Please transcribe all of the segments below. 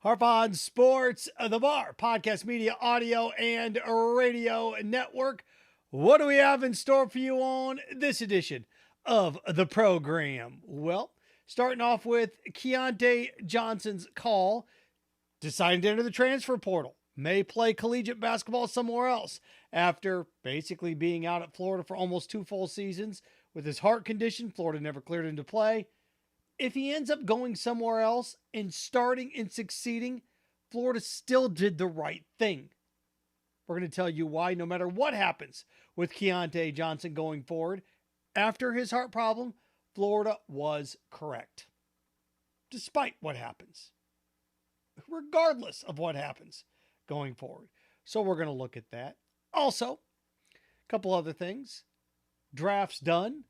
Harp on Sports, the Bar, podcast media, audio, and radio network. What do we have in store for you on this edition of the program? Well, starting off with Keyontae Johnson's call, deciding to enter the transfer portal, may play collegiate basketball somewhere else after basically being out at Florida for almost 2 full seasons. With his heart condition, Florida never cleared him to play. If he ends up going somewhere else and starting and succeeding, Florida still did the right thing. We're going to tell you why, no matter what happens with Keyontae Johnson going forward, after his heart problem, Florida was correct. Despite what happens. Regardless of what happens going forward. So we're going to look at that. Also, a couple other things. Draft's done.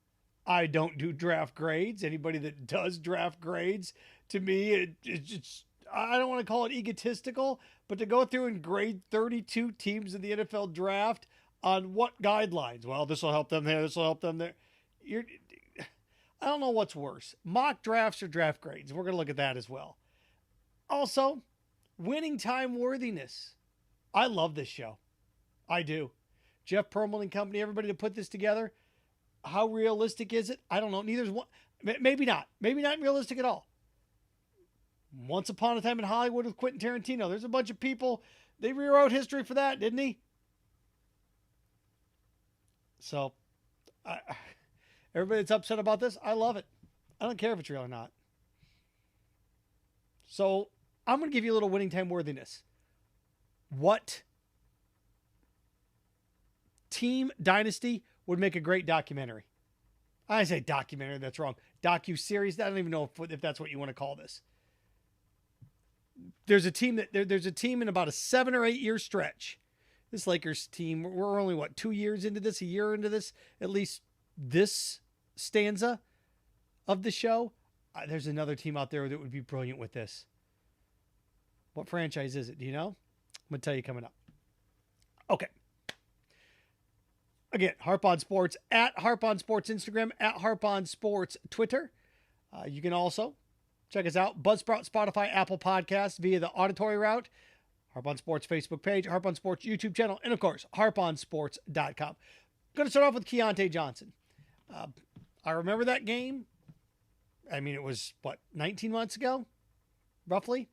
I don't do draft grades. Anybody that does draft grades, to me, it's I don't want to call it egotistical, but to go through and grade 32 teams in the NFL draft on what guidelines? Well, this will help them there. This will help them there. I don't know what's worse, mock drafts or draft grades. We're going to look at that as well. Also, winning time worthiness. I love this show. I do. Jeff Perlman and company, everybody to put this together. How realistic is it? I don't know. Neither's one. Maybe not. Maybe not realistic at all. Once upon a time in Hollywood with Quentin Tarantino, there's a bunch of people. They rewrote history for that, didn't he? So, everybody that's upset about this, I love it. I don't care if it's real or not. So, I'm going to give you a little winning time worthiness. What team dynasty would make a great documentary? I say documentary, that's wrong. Docu-series, I don't even know if that's what you want to call this. There's a team there's a team in about a 7 or 8 year stretch. This Lakers team, we're only, 2 years into this, a year into this, at least this stanza of the show. There's another team out there that would be brilliant with this. What franchise is it? Do you know? I'm going to tell you coming up. Okay. Again, Harp on Sports, at Harp on Sports Instagram, at Harp on Sports Twitter. You can also check us out, Buzzsprout, Spotify, Apple Podcasts via the auditory route, Harp on Sports Facebook page, Harp on Sports YouTube channel, and of course, harponsports.com. Going to start off with Keyontae Johnson. I remember that game. I mean, it was, 19 months ago, roughly,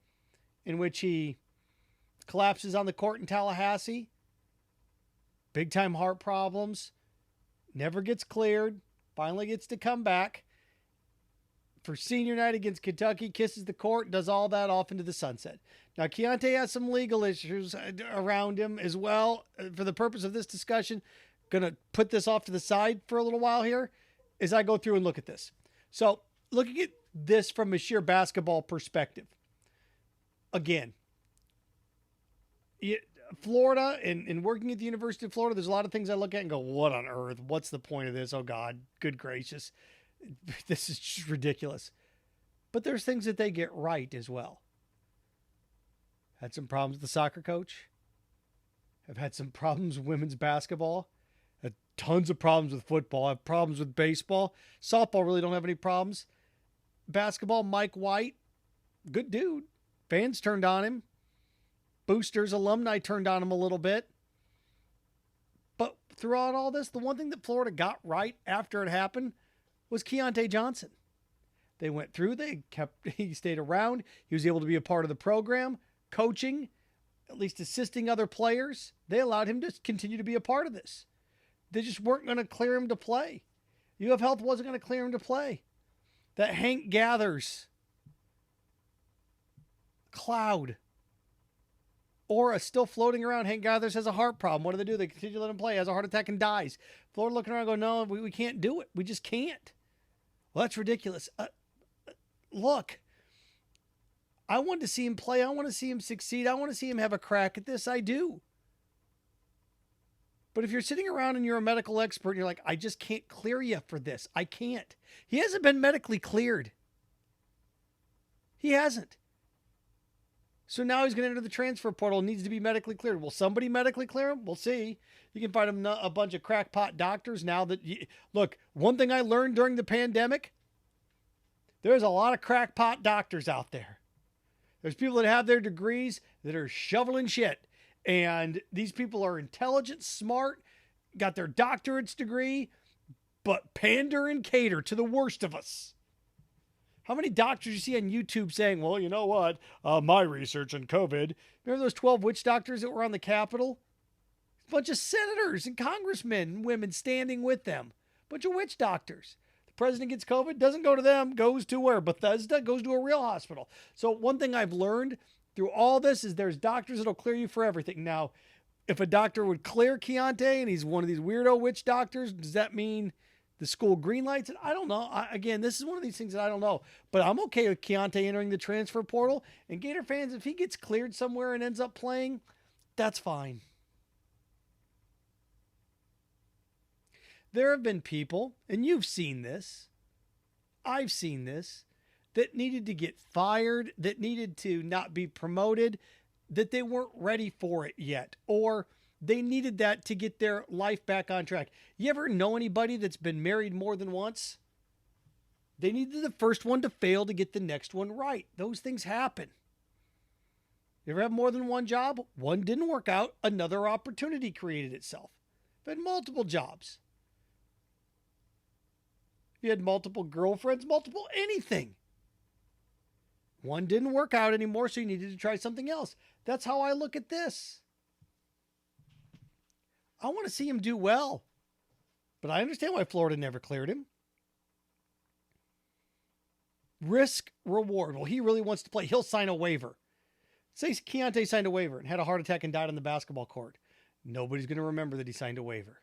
in which he collapses on the court in Tallahassee. Big time heart problems, never gets cleared, finally gets to come back for senior night against Kentucky, kisses the court, does all that off into the sunset. Now, Keyontae has some legal issues around him as well. For the purpose of this discussion, going to put this off to the side for a little while here as I go through and look at this. So, looking at this from a sheer basketball perspective, again, Florida and working at the University of Florida, there's a lot of things I look at and go, what on earth? What's the point of this? Oh, God, good gracious. This is just ridiculous. But there's things that they get right as well. Had some problems with the soccer coach. Have had some problems with women's basketball. Had tons of problems with football. Have problems with baseball. Softball really don't have any problems. Basketball, Mike White, good dude. Fans turned on him. Boosters, alumni turned on him a little bit. But throughout all this, the one thing that Florida got right after it happened was Keyontae Johnson. They went through, he stayed around. He was able to be a part of the program, coaching, at least assisting other players. They allowed him to continue to be a part of this. They just weren't going to clear him to play. UF Health wasn't going to clear him to play. That Hank Gathers cloud, aura still floating around. Hank Gathers has a heart problem. What do? They continue to let him play. Has a heart attack and dies. Florida looking around going, no, we can't do it. We just can't. Well, that's ridiculous. Look, I want to see him play. I want to see him succeed. I want to see him have a crack at this. I do. But if you're sitting around and you're a medical expert and you're like, I just can't clear you for this. I can't. He hasn't been medically cleared. He hasn't. So now he's going to enter the transfer portal and needs to be medically cleared. Will somebody medically clear him? We'll see. You can find him a bunch of crackpot doctors now that look, one thing I learned during the pandemic, there's a lot of crackpot doctors out there. There's people that have their degrees that are shoveling shit. And these people are intelligent, smart, got their doctorate's degree, but pander and cater to the worst of us. How many doctors you see on YouTube saying, well, you know what? My research on COVID. Remember those 12 witch doctors that were on the Capitol? A bunch of senators and congressmen and women standing with them. A bunch of witch doctors. The president gets COVID, doesn't go to them, goes to where? Bethesda, goes to a real hospital. So one thing I've learned through all this is there's doctors that'll clear you for everything. Now, if a doctor would clear Keyontae and he's one of these weirdo witch doctors, does that mean the school greenlights it? I don't know. Again, this is one of these things that I don't know. But I'm okay with Keyontae entering the transfer portal. And Gator fans, if he gets cleared somewhere and ends up playing, that's fine. There have been people, and you've seen this, I've seen this, that needed to get fired, that needed to not be promoted, that they weren't ready for it yet, or they needed that to get their life back on track. You ever know anybody that's been married more than once? They needed the first one to fail to get the next one right. Those things happen. You ever have more than one job? One didn't work out. Another opportunity created itself. I've had multiple jobs. You had multiple girlfriends, multiple anything. One didn't work out anymore, so you needed to try something else. That's how I look at this. I want to see him do well. But I understand why Florida never cleared him. Risk, reward. Well, he really wants to play. He'll sign a waiver. Say Keyontae signed a waiver and had a heart attack and died on the basketball court. Nobody's going to remember that he signed a waiver.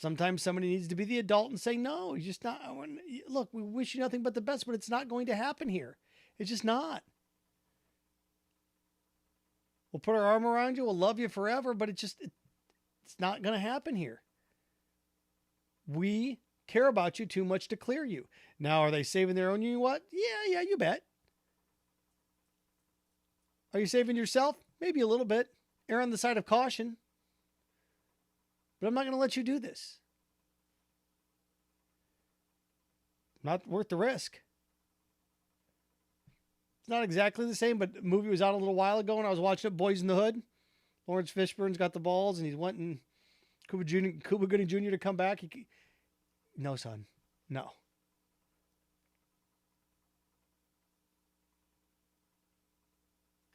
Sometimes somebody needs to be the adult and say, no, you're just not. Look, we wish you nothing but the best, but it's not going to happen here. It's just not. We'll put our arm around you. We'll love you forever, but it's not going to happen here. We care about you too much to clear you. Now, are they saving their own? You know what? Yeah, you bet. Are you saving yourself? Maybe a little bit. Err on the side of caution. But I'm not going to let you do this. Not worth the risk. It's not exactly the same, but the movie was out a little while ago and I was watching it, Boys in the Hood. Lawrence Fishburne's got the balls and he's wanting Cuba Gooding Jr. to come back. No, son. No.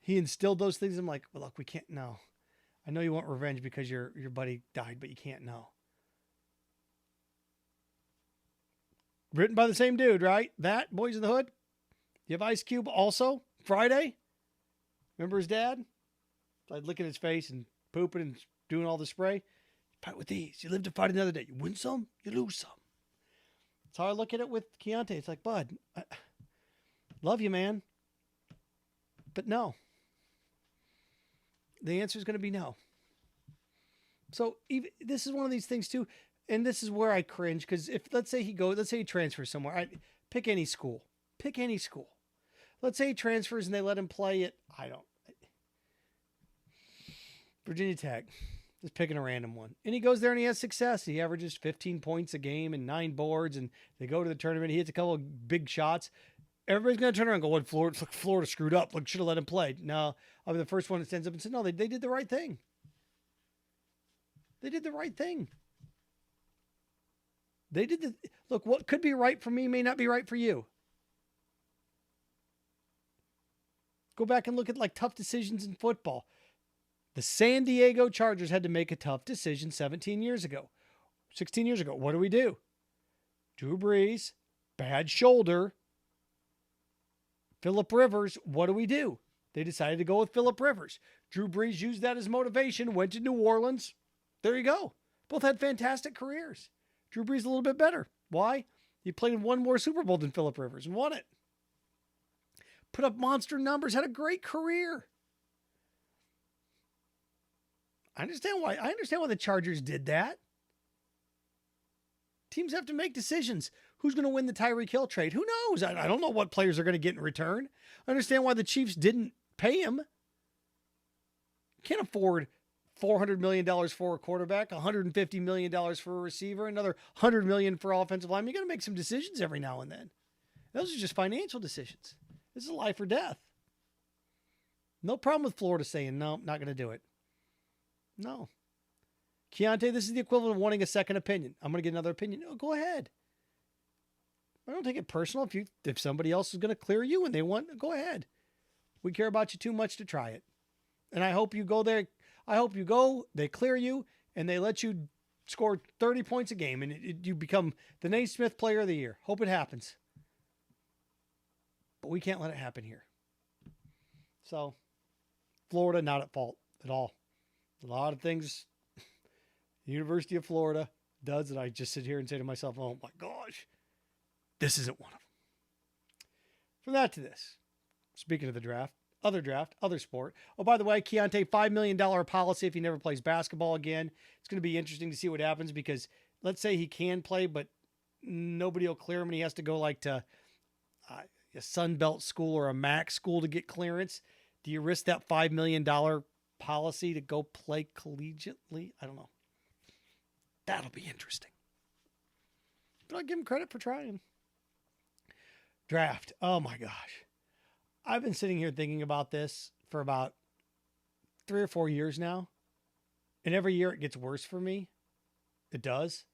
He instilled those things. I'm like, well, look, we can't. No. I know you want revenge because your buddy died, but you can't know. Written by the same dude, right? That, Boys in the Hood. You have Ice Cube also. Friday. Remember his dad? I'd look at his face and pooping and doing all the spray. Fight with these. You live to fight another day. You win some, you lose some. That's how I look at it with Keyontae. It's like, bud, I love you, man. But no. The answer is going to be no. So this is one of these things too, and this is where I cringe because if let's say he transfers somewhere, pick any school. Let's say he transfers and they let him play at Virginia Tech, just picking a random one, and he goes there and he has success. He averages 15 points a game and 9 boards, and they go to the tournament. He hits a couple of big shots. Everybody's going to turn around and go, what, Florida screwed up. Look, should have let him play. No, I'll be the first one that stands up and says, no, they did the right thing. They did the right thing. Look, what could be right for me may not be right for you. Go back and look at like tough decisions in football. The San Diego Chargers had to make a tough decision 16 years ago. What do? Drew Brees, bad shoulder. Phillip Rivers, what do? They decided to go with Phillip Rivers. Drew Brees used that as motivation, went to New Orleans. There you go. Both had fantastic careers. Drew Brees a little bit better. Why? He played in one more Super Bowl than Phillip Rivers and won it. Put up monster numbers, had a great career. I understand why the Chargers did that. Teams have to make decisions. Who's going to win the Tyreek Hill trade? Who knows? I don't know what players are going to get in return. I understand why the Chiefs didn't pay him. Can't afford $400 million for a quarterback, $150 million for a receiver, another $100 million for offensive lineman. You got to make some decisions every now and then. Those are just financial decisions. This is life or death. No problem with Florida saying, no, not going to do it. No. Keyontae, this is the equivalent of wanting a second opinion. I'm going to get another opinion. No, go ahead. I don't take it personal. If somebody else is going to clear you and they want, go ahead. We care about you too much to try it. And I hope you go there. I hope you go, they clear you, and they let you score 30 points a game, and you become the Naismith Player of the Year. Hope it happens. But we can't let it happen here. So, Florida, not at fault at all. A lot of things the University of Florida does that I just sit here and say to myself, oh my gosh, this isn't one of them. From that to this, speaking of the draft, other sport. Oh, by the way, Keyontae, $5 million policy if he never plays basketball again. It's going to be interesting to see what happens because let's say he can play, but nobody will clear him and he has to go like to a Sun Belt school or a MAC school to get clearance. Do you risk that $5 million policy to go play collegiately? I don't know. That'll be interesting. But I'll give him credit for trying. Draft. Oh my gosh. I've been sitting here thinking about this for about 3 or 4 years now. And every year it gets worse for me. It does.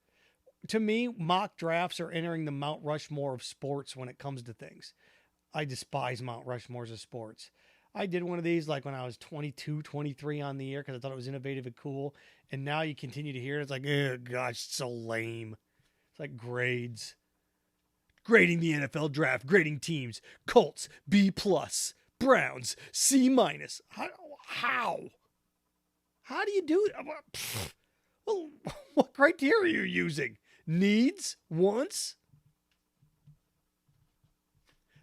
To me, mock drafts are entering the Mount Rushmore of sports when it comes to things. I despise Mount Rushmores of sports. I did one of these like when I was 22, 23 on the year because I thought it was innovative and cool. And now you continue to hear it. It's like, oh gosh, it's so lame. It's like grades. Grading the NFL draft, grading teams. Colts, B+. Browns, C-. How? How do you do it? Well, what criteria are you using? Needs? Wants?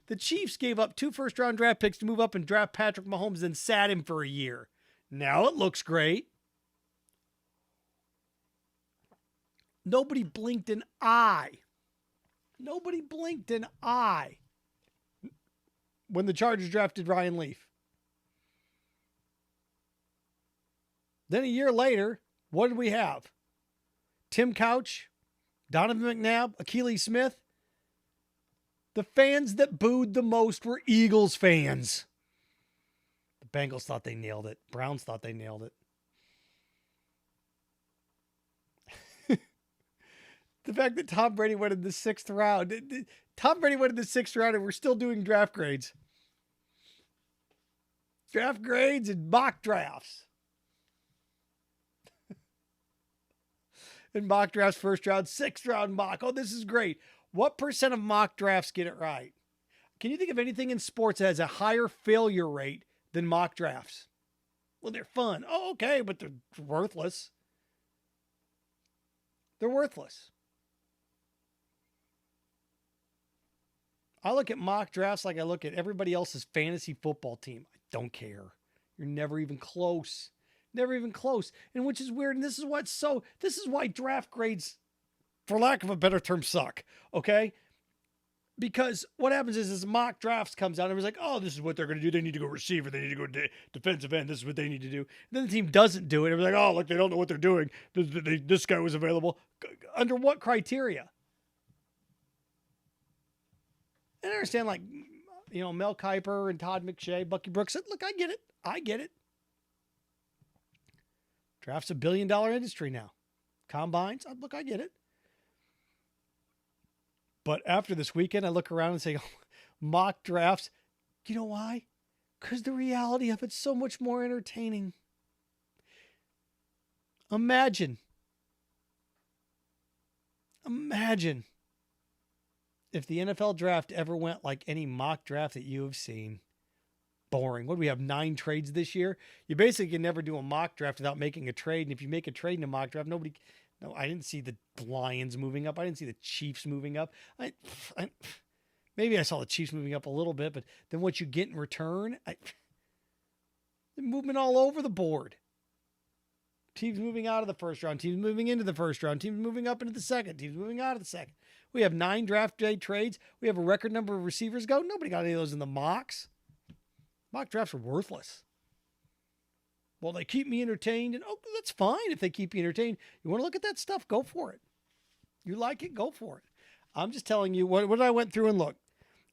The Chiefs gave up 2 first-round draft picks to move up and draft Patrick Mahomes and sat him for a year. Now it looks great. Nobody blinked an eye. Nobody blinked an eye when the Chargers drafted Ryan Leaf. Then a year later, what did we have? Tim Couch, Donovan McNabb, Achilles Smith. The fans that booed the most were Eagles fans. The Bengals thought they nailed it. Browns thought they nailed it. The fact that Tom Brady went in the 6th round. Tom Brady went in the 6th round and we're still doing draft grades. Draft grades and mock drafts. And mock drafts, 1st round, 6th round mock. Oh, this is great. What % of mock drafts get it right? Can you think of anything in sports that has a higher failure rate than mock drafts? Well, they're fun. Oh, okay, but they're worthless. They're worthless. I look at mock drafts like I look at everybody else's fantasy football team. I don't care. You're never even close. Never even close. And which is weird. And this is why draft grades, for lack of a better term, suck. Okay? Because what happens is mock drafts comes out and everybody's like, oh, this is what they're going to do. They need to go receiver. They need to go defensive end. This is what they need to do. And then the team doesn't do it. Everybody's like, oh, look, they don't know what they're doing. This guy was available. Under what criteria? And I understand, like, you know, Mel Kiper and Todd McShay, Bucky Brooks said, look, I get it. I get it. Draft's $1 billion industry now. Combines, look, I get it. But after this weekend, I look around and say, oh, mock drafts. You know why? Because the reality of it's so much more entertaining. Imagine if the NFL draft ever went like any mock draft that you have seen. Boring. What do we have, 9 trades this year? You basically can never do a mock draft without making a trade. And if you make a trade in a mock draft, I didn't see the Lions moving up. I didn't see the Chiefs moving up. Maybe I saw the Chiefs moving up a little bit, but then what you get in return, the movement all over the board. Teams moving out of the 1st round, teams moving into the 1st round, teams moving up into the 2nd, teams moving out of the 2nd. We have 9 draft day trades. We have a record number of receivers go. Nobody got any of those in the mocks. Mock drafts are worthless. Well, they keep me entertained, and that's fine if they keep you entertained. You want to look at that stuff? Go for it. You like it? Go for it. I'm just telling you what I went through and look.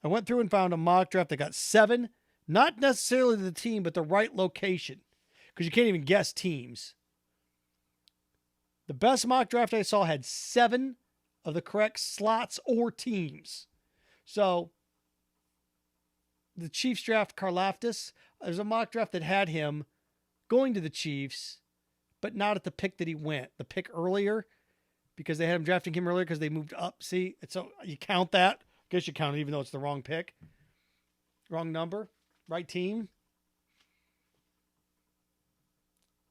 I went through and found a mock draft that got 7, not necessarily the team, but the right location, because you can't even guess teams. The best mock draft I saw had 7 of the correct slots or teams. So the Chiefs draft Karlaftis, there's a mock draft that had him going to the Chiefs, but not at the pick that he went. The pick earlier, because they had him drafting him earlier because they moved up. See, so you count that. I guess you count it even though it's the wrong pick. Wrong number. Right team.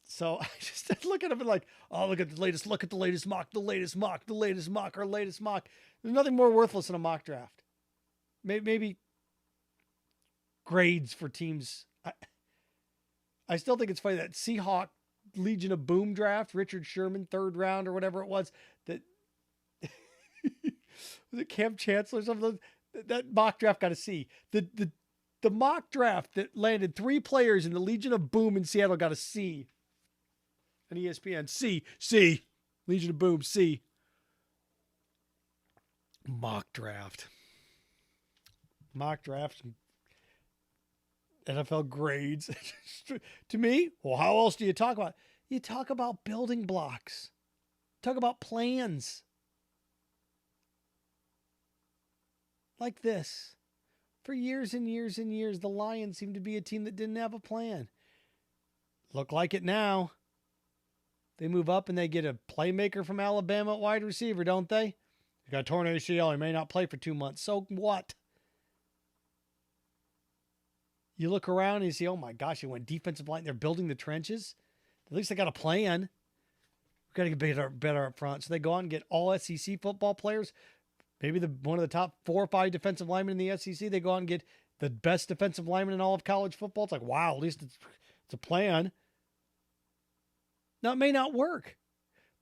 So I just look at him and like, oh, look at the latest mock, our latest mock. There's nothing more worthless than a mock draft. Maybe grades for teams. I still think it's funny that Seahawk Legion of Boom draft, Richard Sherman, 3rd round or whatever it was, that was it Cam Chancellor or something? That mock draft got a C. The mock draft that landed 3 players in the Legion of Boom in Seattle got a C. On ESPN. C. Legion of Boom, C. Mock draft. NFL grades. To me, well, how else do you talk about? You talk about building blocks. Talk about plans. Like this. For years and years and years, the Lions seemed to be a team that didn't have a plan. Look like it now. They move up and they get a playmaker from Alabama at wide receiver, don't they? He's got a torn ACL. He may not play for 2 months. So what? You look around and you see, oh my gosh, he went defensive line. They're building the trenches. At least they got a plan. We've got to get better up front. So they go out and get all SEC football players. Maybe one of the top 4 or 5 defensive linemen in the SEC. They go out and get the best defensive lineman in all of college football. It's like, wow, at least it's a plan. Now, it may not work.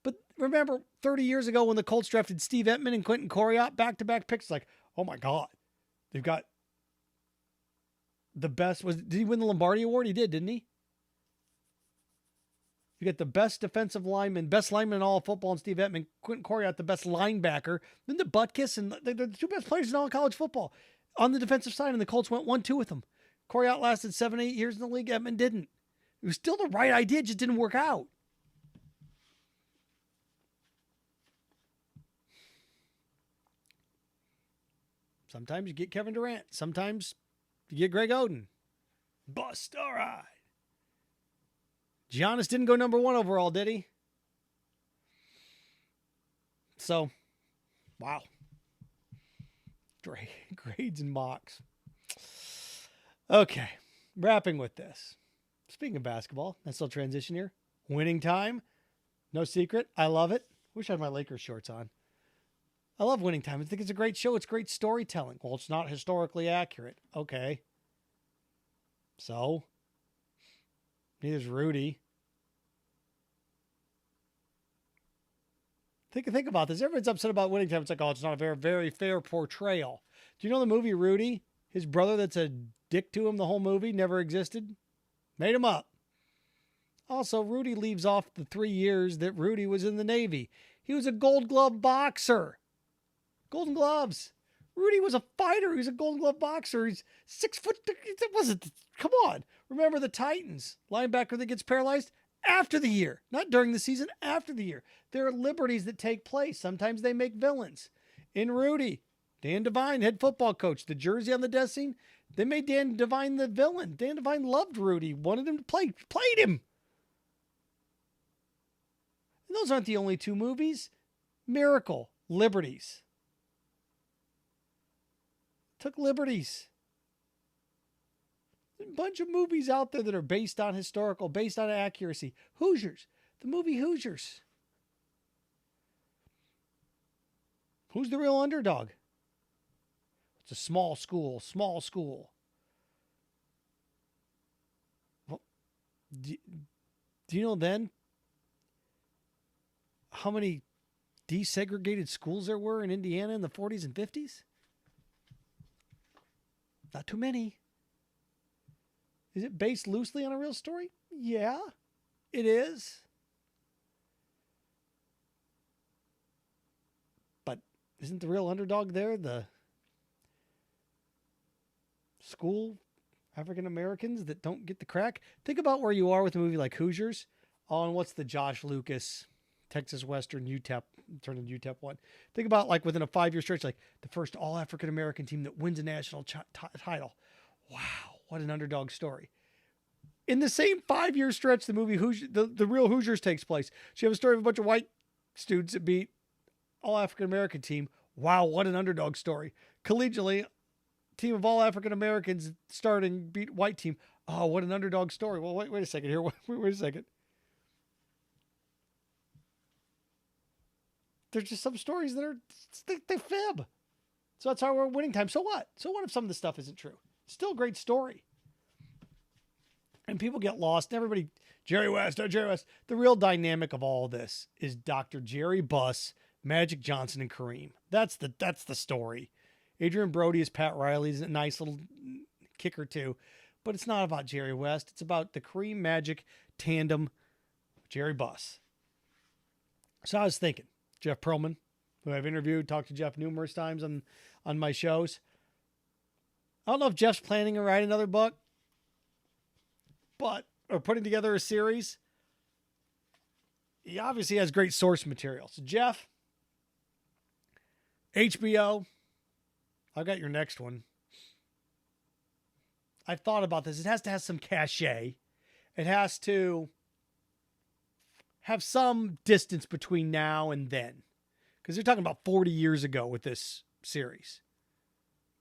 But remember 30 years ago when the Colts drafted Steve Entman and Quentin Coriat, back-to-back picks, like, oh my God. They've got the best. Did he win the Lombardi Award? He did, didn't he? You get the best defensive lineman, best lineman in all of football, and Steve Entman, Quentin Coriat, the best linebacker. Then the Butkus, and they're the 2 best players in all of college football on the defensive side, and the Colts went 1-2 with them. Coriat lasted 7-8 years in the league. Entman didn't. It was still the right idea, it just didn't work out. Sometimes you get Kevin Durant. Sometimes you get Greg Oden. Bust. All right. Giannis didn't go number 1 overall, did he? So, wow. Grades and mocks. Okay. Wrapping with this. Speaking of basketball, let's still transition here. Winning time. No secret. I love it. Wish I had my Lakers shorts on. I love Winning Time. I think it's a great show. It's great storytelling. Well, it's not historically accurate. Okay. So, neither's Rudy. Think about this. Everyone's upset about Winning Time. It's like, oh, it's not a very, very fair portrayal. Do you know the movie Rudy? His brother that's a dick to him the whole movie never existed? Made him up. Also, Rudy leaves off the 3 years that Rudy was in the Navy. He was a Gold Glove boxer. Golden Gloves. Rudy was a fighter. He was a Golden Glove boxer. He's 6 foot. It wasn't. Come on. Remember the Titans linebacker that gets paralyzed after the year, not during the season. After the year, there are liberties that take place. Sometimes they make villains. In Rudy, Dan Devine, head football coach, the jersey on the death scene. They made Dan Devine the villain. Dan Devine loved Rudy, wanted him to play, played him. And those aren't the only 2 movies. Miracle, Liberties. Took liberties. There's a bunch of movies out there that are based on historical, based on accuracy. Hoosiers. The movie Hoosiers. Who's the real underdog? It's a small school. Well, do you know then how many desegregated schools there were in Indiana in the 40s and 50s? Not too many. Is it based loosely on a real story? Yeah, it is. But isn't the real underdog there the school African Americans that don't get the crack. Think about where you are with a movie like Hoosiers. Oh, and what's the Josh Lucas Texas Western UTEP, turned into UTEP one. Think about like within a 5-year stretch, like the first all African American team that wins a national title. Wow, what an underdog story. In the same 5-year stretch, the movie the real Hoosiers takes place. So you have a story of a bunch of white students that beat all African American team. Wow, what an underdog story. Collegially, team of all African Americans starting beat white team. Oh, what an underdog story. Well, wait a second here. Wait a second. There's just some stories that are, they fib. So that's how we're winning time. So what? So what if some of the stuff isn't true? Still a great story. And people get lost. Everybody, Jerry West. The real dynamic of all this is Dr. Jerry Buss, Magic Johnson, and Kareem. That's the story. Adrian Brody is Pat Riley's a nice little kicker too. But it's not about Jerry West. It's about the Kareem Magic tandem, Jerry Buss. So I was thinking, Jeff Pearlman, who I've interviewed, talked to Jeff numerous times on my shows. I don't know if Jeff's planning to write another book, or putting together a series. He obviously has great source material. So Jeff, HBO, I've got your next one. I've thought about this. It has to have some cachet. It has to have some distance between now and then. Because they're talking about 40 years ago with this series.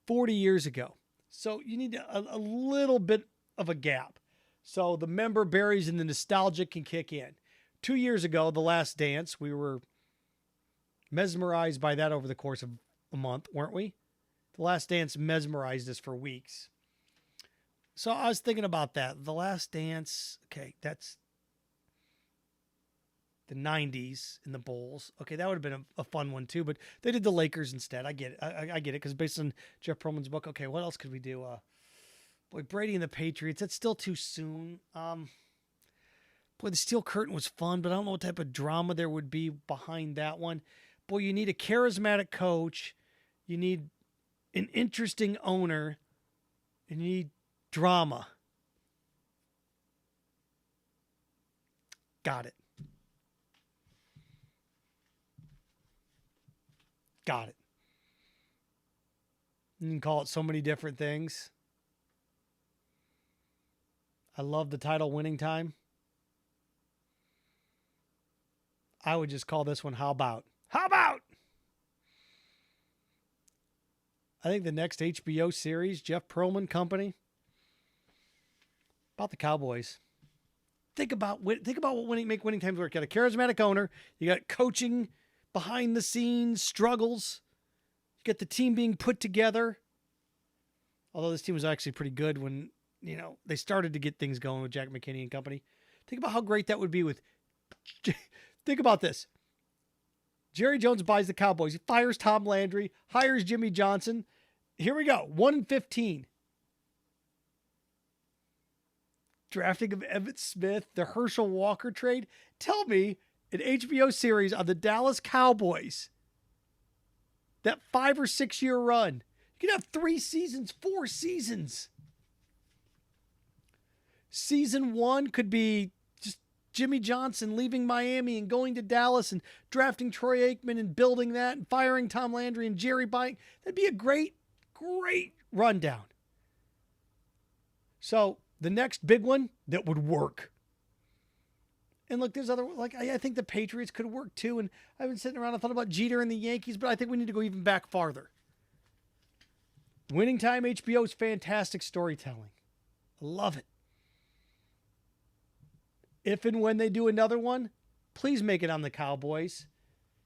40 years ago. So you need a little bit of a gap. So the member berries and the nostalgia can kick in. 2 years ago, The Last Dance, we were mesmerized by that over the course of a month, weren't we? The Last Dance mesmerized us for weeks. So I was thinking about that. The Last Dance, okay, that's the 90s in the Bulls. Okay, that would have been a fun one too, but they did the Lakers instead. I get it. I get it because based on Jeff Pearlman's book, okay, what else could we do? Boy, Brady and the Patriots, that's still too soon. Boy, the Steel Curtain was fun, but I don't know what type of drama there would be behind that one. Boy, you need a charismatic coach. You need an interesting owner. And you need drama. Got it. Got it. You can call it so many different things. I love the title Winning Time. I would just call this one How About? How About? I think the next HBO series, Jeff Pearlman Company, about the Cowboys. Think about what make winning times work. You got a charismatic owner. You got coaching behind the scenes struggles. You get the team being put together. Although this team was actually pretty good when, they started to get things going with Jack McKinney and company. Think about how great that would be with... Think about this. Jerry Jones buys the Cowboys. He fires Tom Landry, hires Jimmy Johnson. Here we go. 1-15. Drafting of Emmitt Smith, the Herschel Walker trade. Tell me an HBO series on the Dallas Cowboys, that 5 or 6 year run. You could have 3 seasons, 4 seasons. Season 1 could be just Jimmy Johnson leaving Miami and going to Dallas and drafting Troy Aikman and building that and firing Tom Landry and Jerry buying. That'd be a great, great rundown. So the next big one that would work. And look, there's other, I think the Patriots could work too. And I've been sitting around and thought about Jeter and the Yankees, but I think we need to go even back farther. Winning Time HBO is fantastic storytelling. I love it. If and when they do another one, please make it on the Cowboys.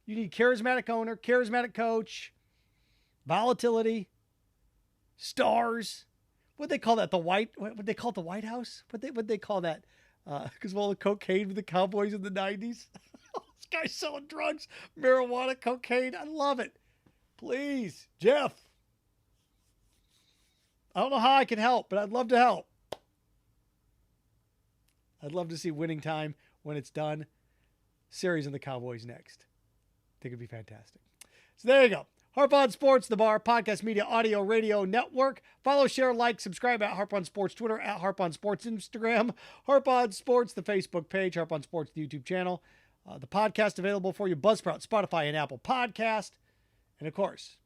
You need charismatic owner, charismatic coach, volatility, stars. What they call that? What they call it? The White House? What they call that? Because of all the cocaine with the Cowboys in the 90s. This guy's selling drugs, marijuana, cocaine. I love it. Please, Jeff. I don't know how I can help, but I'd love to help. I'd love to see Winning Time when it's done. Series on the Cowboys next. I think it'd be fantastic. So there you go. Harp on Sports, the Bar, Podcast Media, Audio, Radio Network. Follow, share, like, subscribe at Harp on Sports Twitter, at Harp on Sports Instagram, Harp on Sports, the Facebook page, Harp on Sports, the YouTube channel. The podcast available for you, Buzzsprout, Spotify, and Apple Podcast. And, of course,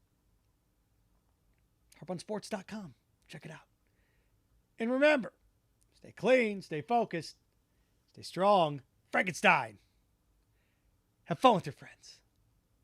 harponsports.com. Check it out. And remember, stay clean, stay focused, stay strong. Frankenstein. Have fun with your friends.